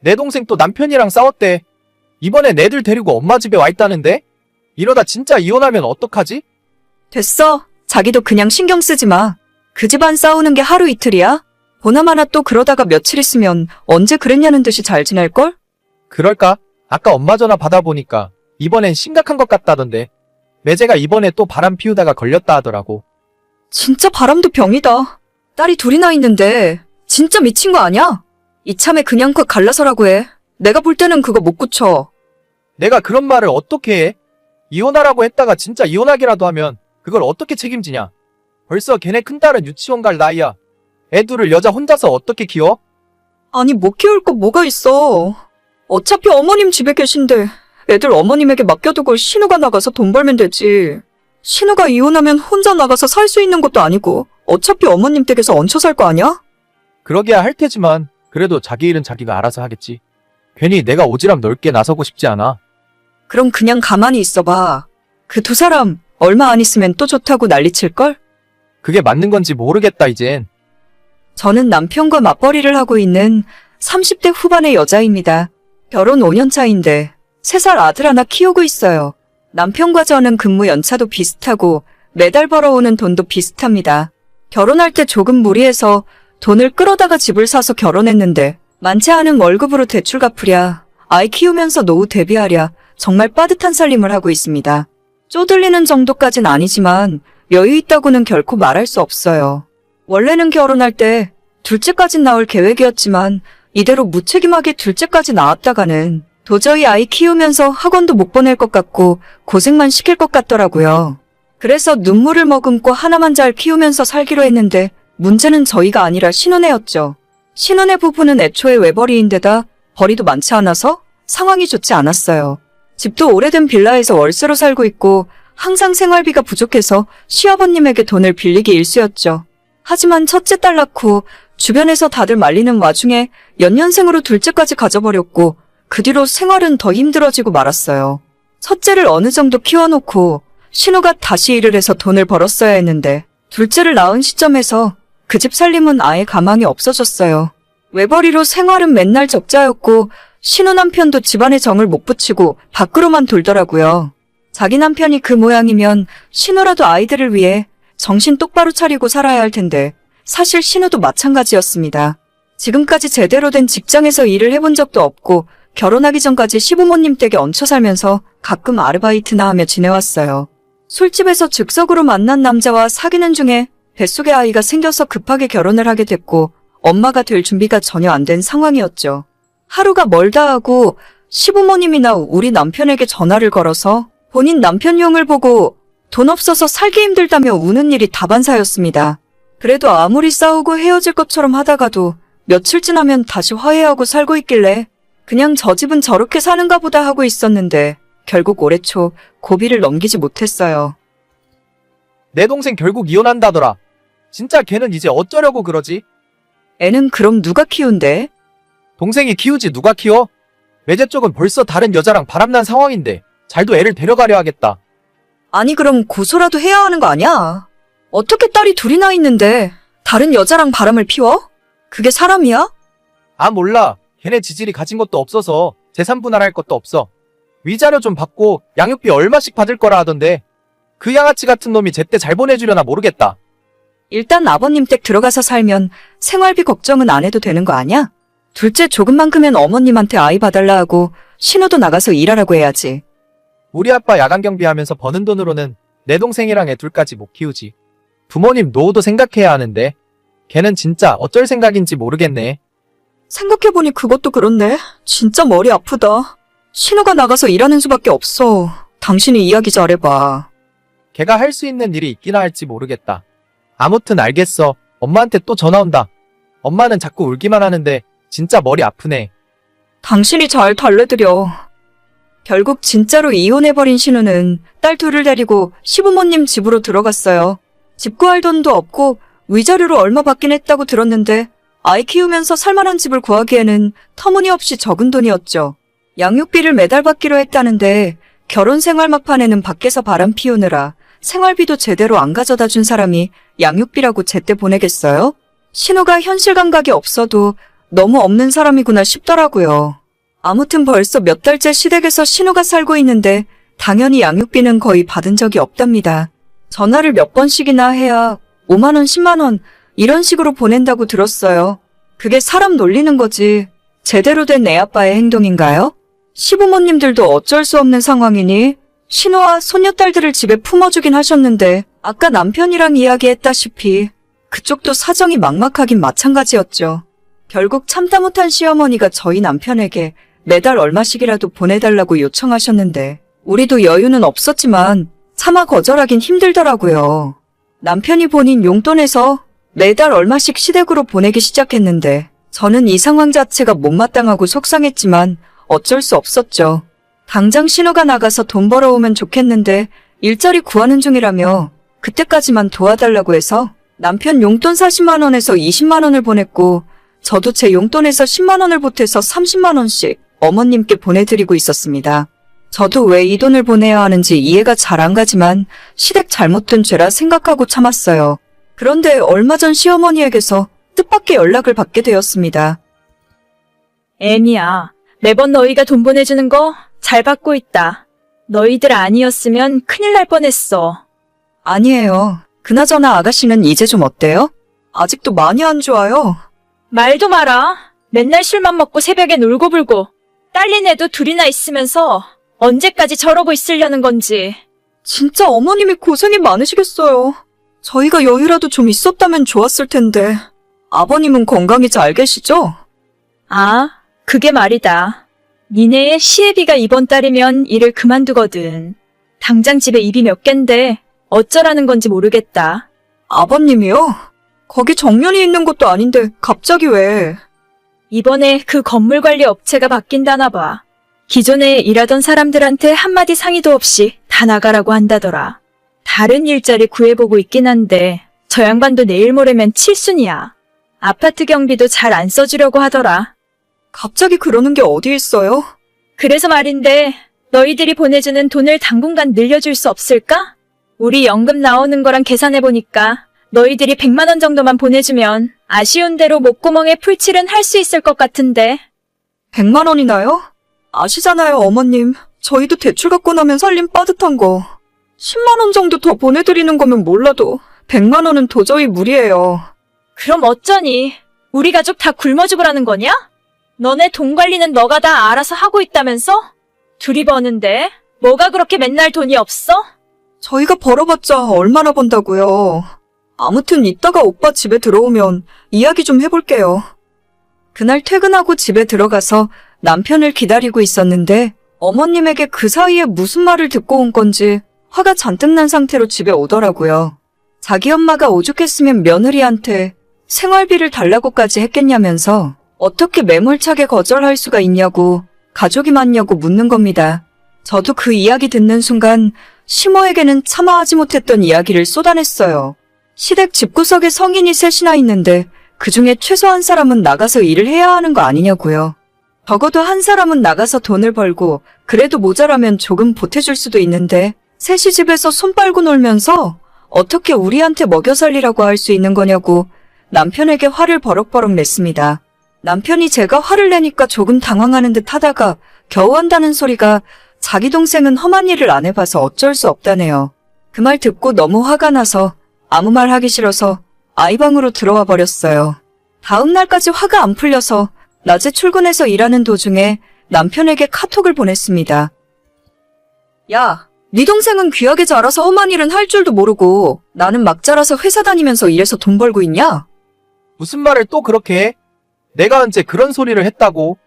내 동생 또 남편이랑 싸웠대. 이번엔 애들 데리고 엄마 집에 와 있다는데? 이러다 진짜 이혼하면 어떡하지? 됐어. 자기도 그냥 신경 쓰지 마. 그 집안 싸우는 게 하루 이틀이야? 보나마나 또 그러다가 며칠 있으면 언제 그랬냐는 듯이 잘 지낼걸? 그럴까? 아까 엄마 전화 받아보니까 이번엔 심각한 것 같다던데. 매제가 이번에 또 바람 피우다가 걸렸다 하더라고. 진짜 바람도 병이다. 딸이 둘이나 있는데 진짜 미친 거 아니야? 이참에 그냥 컷 갈라서라고 해. 내가 볼 때는 그거 못 고쳐. 내가 그런 말을 어떻게 해? 이혼하라고 했다가 진짜 이혼하기라도 하면 그걸 어떻게 책임지냐? 벌써 걔네 큰딸은 유치원 갈 나이야. 애 둘을 여자 혼자서 어떻게 키워? 아니 못 키울 거 뭐가 있어. 어차피 어머님 집에 계신데 애들 어머님에게 맡겨두고 신우가 나가서 돈 벌면 되지. 신우가 이혼하면 혼자 나가서 살 수 있는 것도 아니고 어차피 어머님 댁에서 얹혀 살 거 아니야? 그러게야 할 테지만 그래도 자기 일은 자기가 알아서 하겠지. 괜히 내가 오지랖 넓게 나서고 싶지 않아. 그럼 그냥 가만히 있어봐. 그 두 사람 얼마 안 있으면 또 좋다고 난리칠걸? 그게 맞는 건지 모르겠다 이젠. 저는 남편과 맞벌이를 하고 있는 30대 후반의 여자입니다. 결혼 5년 차인데 3살 아들 하나 키우고 있어요. 남편과 저는 근무 연차도 비슷하고 매달 벌어오는 돈도 비슷합니다. 결혼할 때 조금 무리해서 돈을 끌어다가 집을 사서 결혼했는데 많지 않은 월급으로 대출 갚으랴, 아이 키우면서 노후 대비하랴 정말 빠듯한 살림을 하고 있습니다. 쪼들리는 정도까진 아니지만 여유 있다고는 결코 말할 수 없어요. 원래는 결혼할 때 둘째까진 낳을 계획이었지만 이대로 무책임하게 둘째까지 낳았다가는 도저히 아이 키우면서 학원도 못 보낼 것 같고 고생만 시킬 것 같더라고요. 그래서 눈물을 머금고 하나만 잘 키우면서 살기로 했는데 문제는 저희가 아니라 신혼애였죠. 신혼애 부부는 애초에 외벌이인데다 벌이도 많지 않아서 상황이 좋지 않았어요. 집도 오래된 빌라에서 월세로 살고 있고 항상 생활비가 부족해서 시아버님에게 돈을 빌리기 일쑤였죠. 하지만 첫째 딸 낳고 주변에서 다들 말리는 와중에 연년생으로 둘째까지 가져버렸고 그 뒤로 생활은 더 힘들어지고 말았어요. 첫째를 어느 정도 키워놓고 신우가 다시 일을 해서 돈을 벌었어야 했는데 둘째를 낳은 시점에서 그 집 살림은 아예 가망이 없어졌어요. 외벌이로 생활은 맨날 적자였고 신우 남편도 집안에 정을 못 붙이고 밖으로만 돌더라고요. 자기 남편이 그 모양이면 신우라도 아이들을 위해 정신 똑바로 차리고 살아야 할 텐데 사실 신우도 마찬가지였습니다. 지금까지 제대로 된 직장에서 일을 해본 적도 없고 결혼하기 전까지 시부모님 댁에 얹혀 살면서 가끔 아르바이트나 하며 지내왔어요. 술집에서 즉석으로 만난 남자와 사귀는 중에 뱃속에 아이가 생겨서 급하게 결혼을 하게 됐고 엄마가 될 준비가 전혀 안 된 상황이었죠. 하루가 멀다 하고 시부모님이나 우리 남편에게 전화를 걸어서 본인 남편 용을 보고 돈 없어서 살기 힘들다며 우는 일이 다반사였습니다. 그래도 아무리 싸우고 헤어질 것처럼 하다가도 며칠 지나면 다시 화해하고 살고 있길래 그냥 저 집은 저렇게 사는가 보다 하고 있었는데 결국 올해 초 고비를 넘기지 못했어요. 내 동생 결국 이혼한다더라. 진짜 걔는 이제 어쩌려고 그러지? 애는 그럼 누가 키운대? 동생이 키우지 누가 키워? 매제 쪽은 벌써 다른 여자랑 바람난 상황인데 잘도 애를 데려가려 하겠다. 아니 그럼 고소라도 해야 하는 거 아니야? 어떻게 딸이 둘이나 있는데 다른 여자랑 바람을 피워? 그게 사람이야? 아 몰라. 걔네 지질이 가진 것도 없어서 재산 분할할 것도 없어. 위자료 좀 받고 양육비 얼마씩 받을 거라 하던데 그 양아치 같은 놈이 제때 잘 보내주려나 모르겠다. 일단 아버님 댁 들어가서 살면 생활비 걱정은 안 해도 되는 거 아니야? 둘째 조금만 크면 어머님한테 아이 봐달라 하고 신우도 나가서 일하라고 해야지. 우리 아빠 야간 경비하면서 버는 돈으로는 내 동생이랑 애 둘까지 못 키우지. 부모님 노후도 생각해야 하는데 걔는 진짜 어쩔 생각인지 모르겠네. 생각해보니 그것도 그렇네. 진짜 머리 아프다. 신우가 나가서 일하는 수밖에 없어. 당신이 이야기 잘해봐. 걔가 할 수 있는 일이 있기나 할지 모르겠다. 아무튼 알겠어. 엄마한테 또 전화 온다. 엄마는 자꾸 울기만 하는데 진짜 머리 아프네. 당신이 잘 달래드려. 결국 진짜로 이혼해버린 신우는 딸 둘을 데리고 시부모님 집으로 들어갔어요. 집 구할 돈도 없고 위자료로 얼마 받긴 했다고 들었는데 아이 키우면서 살만한 집을 구하기에는 터무니없이 적은 돈이었죠. 양육비를 매달 받기로 했다는데 결혼 생활 막판에는 밖에서 바람 피우느라 생활비도 제대로 안 가져다 준 사람이 양육비라고 제때 보내겠어요? 신우가 현실 감각이 없어도 너무 없는 사람이구나 싶더라고요. 아무튼 벌써 몇 달째 시댁에서 신우가 살고 있는데 당연히 양육비는 거의 받은 적이 없답니다. 전화를 몇 번씩이나 해야 5만 원, 10만 원 이런 식으로 보낸다고 들었어요. 그게 사람 놀리는 거지 제대로 된 애아빠의 행동인가요? 시부모님들도 어쩔 수 없는 상황이니 신우와 손녀딸들을 집에 품어주긴 하셨는데 아까 남편이랑 이야기했다시피 그쪽도 사정이 막막하긴 마찬가지였죠. 결국 참다 못한 시어머니가 저희 남편에게 매달 얼마씩이라도 보내달라고 요청하셨는데 우리도 여유는 없었지만 차마 거절하긴 힘들더라고요. 남편이 본인 용돈에서 매달 얼마씩 시댁으로 보내기 시작했는데 저는 이 상황 자체가 못마땅하고 속상했지만 어쩔 수 없었죠. 당장 신우가 나가서 돈 벌어오면 좋겠는데 일자리 구하는 중이라며 그때까지만 도와달라고 해서 남편 용돈 40만 원에서 20만 원을 보냈고 저도 제 용돈에서 10만 원을 보태서 30만 원씩 어머님께 보내드리고 있었습니다. 저도 왜 이 돈을 보내야 하는지 이해가 잘 안 가지만 시댁 잘못된 죄라 생각하고 참았어요. 그런데 얼마 전 시어머니에게서 뜻밖의 연락을 받게 되었습니다. 애미야, 매번 너희가 돈 보내주는 거 잘 받고 있다. 너희들 아니었으면 큰일 날 뻔했어. 아니에요. 그나저나 아가씨는 이제 좀 어때요? 아직도 많이 안 좋아요. 말도 마라. 맨날 술만 먹고 새벽에 놀고 불고 딸린 애도 둘이나 있으면서 언제까지 저러고 있으려는 건지. 진짜 어머님이 고생이 많으시겠어요. 저희가 여유라도 좀 있었다면 좋았을 텐데. 아버님은 건강히 잘 계시죠? 아, 그게 말이다. 니네의 시애비가 이번 달이면 일을 그만두거든. 당장 집에 입이 몇 갠데 어쩌라는 건지 모르겠다. 아버님이요? 거기 정년이 있는 것도 아닌데 갑자기 왜? 이번에 그 건물 관리 업체가 바뀐다나 봐. 기존에 일하던 사람들한테 한마디 상의도 없이 다 나가라고 한다더라. 다른 일자리 구해보고 있긴 한데 저 양반도 내일 모레면 칠순이야. 아파트 경비도 잘 안 써주려고 하더라. 갑자기 그러는 게 어디 있어요? 그래서 말인데 너희들이 보내주는 돈을 당분간 늘려줄 수 없을까? 우리 연금 나오는 거랑 계산해보니까 너희들이 100만 원 정도만 보내주면 아쉬운 대로 목구멍에 풀칠은 할 수 있을 것 같은데. 100만 원이나요? 아시잖아요, 어머님. 저희도 대출 갖고 나면 살림 빠듯한 거. 10만 원 정도 더 보내드리는 거면 몰라도 100만 원은 도저히 무리예요. 그럼 어쩌니? 우리 가족 다 굶어 죽으라는 거냐? 너네 돈 관리는 너가 다 알아서 하고 있다면서? 둘이 버는데 뭐가 그렇게 맨날 돈이 없어? 저희가 벌어봤자 얼마나 번다고요. 아무튼 이따가 오빠 집에 들어오면 이야기 좀 해볼게요. 그날 퇴근하고 집에 들어가서 남편을 기다리고 있었는데 어머님에게 그 사이에 무슨 말을 듣고 온 건지 화가 잔뜩 난 상태로 집에 오더라고요. 자기 엄마가 오죽했으면 며느리한테 생활비를 달라고까지 했겠냐면서 어떻게 매몰차게 거절할 수가 있냐고 가족이 많냐고 묻는 겁니다. 저도 그 이야기 듣는 순간 시모에게는 차마 하지 못했던 이야기를 쏟아냈어요. 시댁 집구석에 성인이 셋이나 있는데 그중에 최소 한 사람은 나가서 일을 해야 하는 거 아니냐고요. 적어도 한 사람은 나가서 돈을 벌고 그래도 모자라면 조금 보태줄 수도 있는데 셋이 집에서 손 빨고 놀면서 어떻게 우리한테 먹여 살리라고 할 수 있는 거냐고 남편에게 화를 버럭버럭 냈습니다. 남편이 제가 화를 내니까 조금 당황하는 듯 하다가 겨우 한다는 소리가 자기 동생은 험한 일을 안 해봐서 어쩔 수 없다네요. 그 말 듣고 너무 화가 나서 아무 말 하기 싫어서 아이 방으로 들어와 버렸어요. 다음 날까지 화가 안 풀려서 낮에 출근해서 일하는 도중에 남편에게 카톡을 보냈습니다. 야, 네 동생은 귀하게 자라서 험한 일은 할 줄도 모르고 나는 막 자라서 회사 다니면서 일해서 돈 벌고 있냐? 무슨 말을 또 그렇게 해? 내가 언제 그런 소리를 했다고?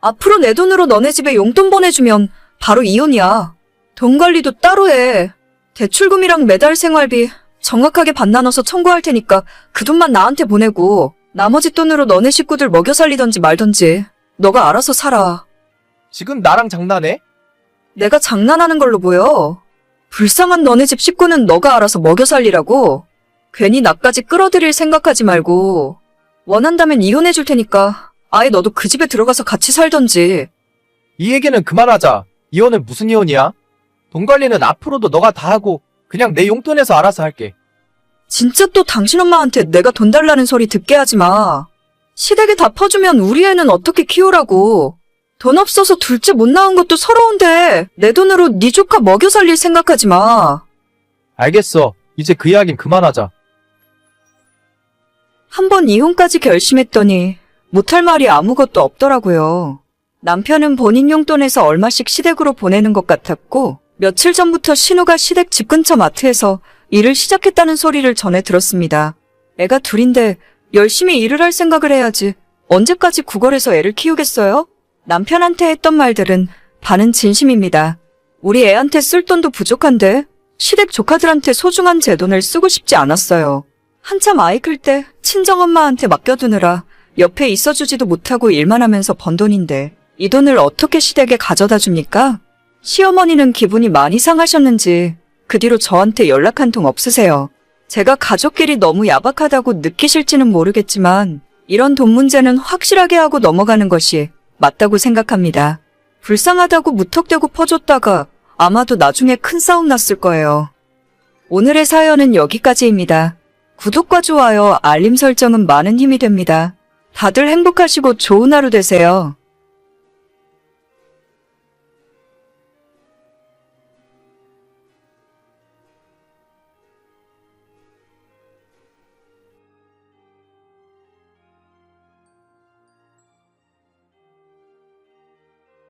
앞으로 내 돈으로 너네 집에 용돈 보내주면 바로 이혼이야. 돈 관리도 따로 해. 대출금이랑 매달 생활비 정확하게 반 나눠서 청구할 테니까 그 돈만 나한테 보내고 나머지 돈으로 너네 식구들 먹여 살리던지 말던지 너가 알아서 살아. 지금 나랑 장난해? 내가 장난하는 걸로 보여. 불쌍한 너네 집 식구는 너가 알아서 먹여 살리라고. 괜히 나까지 끌어들일 생각하지 말고 원한다면 이혼해 줄 테니까 아예 너도 그 집에 들어가서 같이 살던지. 이 얘기는 그만하자. 이혼은 무슨 이혼이야? 돈 관리는 앞으로도 너가 다 하고 그냥 내 용돈에서 알아서 할게. 진짜 또 당신 엄마한테 내가 돈 달라는 소리 듣게 하지 마. 시댁에 다 퍼주면 우리 애는 어떻게 키우라고. 돈 없어서 둘째 못 낳은 것도 서러운데 내 돈으로 네 조카 먹여 살릴 생각하지 마. 알겠어. 이제 그 이야긴 그만하자. 한 번 이혼까지 결심했더니 못할 말이 아무것도 없더라고요. 남편은 본인 용돈에서 얼마씩 시댁으로 보내는 것 같았고 며칠 전부터 신우가 시댁 집 근처 마트에서 일을 시작했다는 소리를 전해 들었습니다. 애가 둘인데 열심히 일을 할 생각을 해야지. 언제까지 구걸해서 애를 키우겠어요? 남편한테 했던 말들은 반은 진심입니다. 우리 애한테 쓸 돈도 부족한데 시댁 조카들한테 소중한 제 돈을 쓰고 싶지 않았어요. 한참 아이 클 때 친정엄마한테 맡겨두느라 옆에 있어주지도 못하고 일만 하면서 번 돈인데 이 돈을 어떻게 시댁에 가져다 줍니까? 시어머니는 기분이 많이 상하셨는지 그 뒤로 저한테 연락 한 통 없으세요. 제가 가족끼리 너무 야박하다고 느끼실지는 모르겠지만 이런 돈 문제는 확실하게 하고 넘어가는 것이 맞다고 생각합니다. 불쌍하다고 무턱대고 퍼줬다가 아마도 나중에 큰 싸움 났을 거예요. 오늘의 사연은 여기까지입니다. 구독과 좋아요, 알림 설정은 많은 힘이 됩니다. 다들 행복하시고 좋은 하루 되세요.